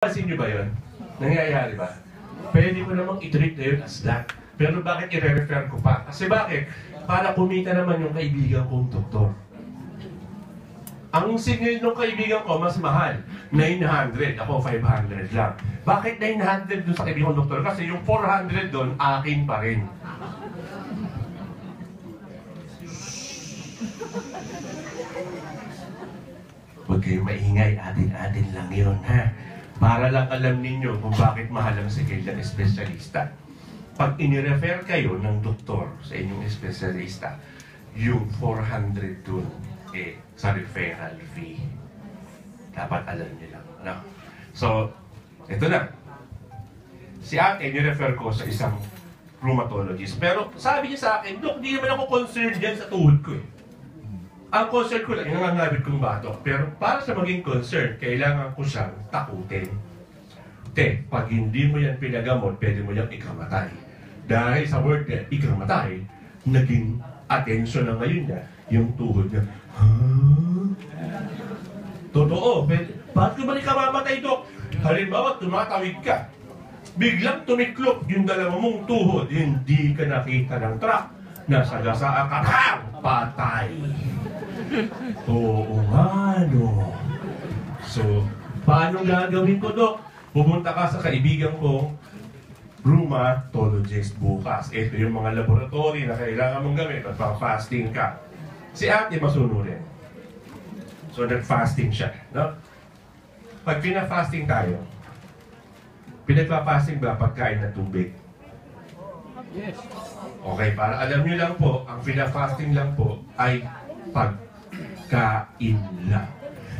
Pansin nyo ba yun? Nangyayari ba? Pwede ko namang i-treat na yun as that. Pero bakit i-refer ko pa? Kasi bakit? Para kumita naman yung kaibigan kong doktor. Ang singil ng kaibigan ko mas mahal. 900. Ako 500 lang. Bakit 900 dun sa kaibigan kong doktor? Kasi yung 400 dun, akin pa rin. Huwag kayong maingay. Atin-atin lang yun, ha? Para lang alam ninyo kung bakit mahal ang skill ng espesyalista. Pag inirefer kayo ng doktor sa inyong espesyalista, yung 400 dun, sa referral fee. Dapat alam nyo lang. No? So, ito na. Si ate, nirefer ko sa isang rheumatologist. Pero sabi niya sa akin, Dok, di naman ako concerned yan sa tuhod ko eh. Ang concern ko lang, yung nangangabit kong batok. Pero para sa maging concern, kailangan ko siyang takutin. Pag hindi mo yan pinagamot, pwede mo yan ikamatay. Dahil sa word na ikamatay, naging attention na ngayon niya, yung tuhod niya. Totoo, bakit ko ba ikamamatay, Dok? Halimbawa, tumatawid ka. Biglang tumiklop yung dalawa mong tuhod, hindi ka nakita ng truck. Nasagasaan ka, patay. Oo nga, no. So, paano gagawin ko, Dok? Pupunta ka sa kaibigan kong rheumatologist bukas. Ito yung mga laboratory na kailangan mong gamit at pang-fasting ka. Si ate masunurin. So, nag-fasting siya. No? Pag pina-fasting tayo, pinagpa-fasting ba pagkain ng tubig? Yes. Okay, para alam nyo lang po, ang pina-fasting lang po ay pagkain lang.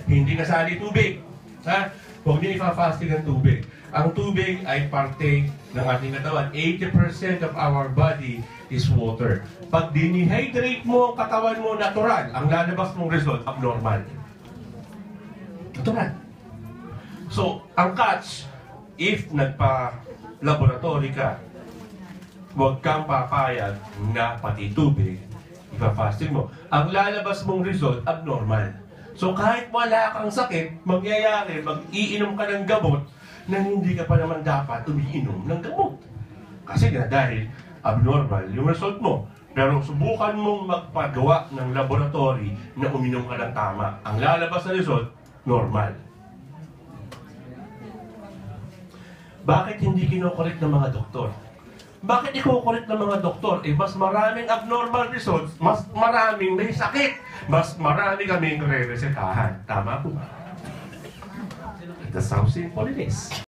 Hindi kasali tubig. Ha? Huwag nyo ipa-fasting ang tubig. Ang tubig ay parte ng ating katawan. 80% of our body is water. Pag dinihydrate mo ang katawan mo natural, ang lalabas mong result, abnormal. Natural. So, ang catch, if nagpa-laboratory ka, huwag kang papayag na pati tubig, ipa-fasting mo. Ang lalabas mong result, abnormal. So kahit wala kang sakit, mangyayari, mag-iinom ka ng gamot na hindi ka pa naman dapat umiinom ng gamot. Kasi nga dahil abnormal yung result mo. Pero subukan mong magpagawa ng laboratory na uminom ka ng tama. Ang lalabas na result, normal. Bakit hindi kinokorek ng mga doktor? Bakit iko-correct ng mga doktor? Mas maraming abnormal results, mas maraming may sakit, mas marami kaming re-resetahan. Tama po ba? That's how simple it is.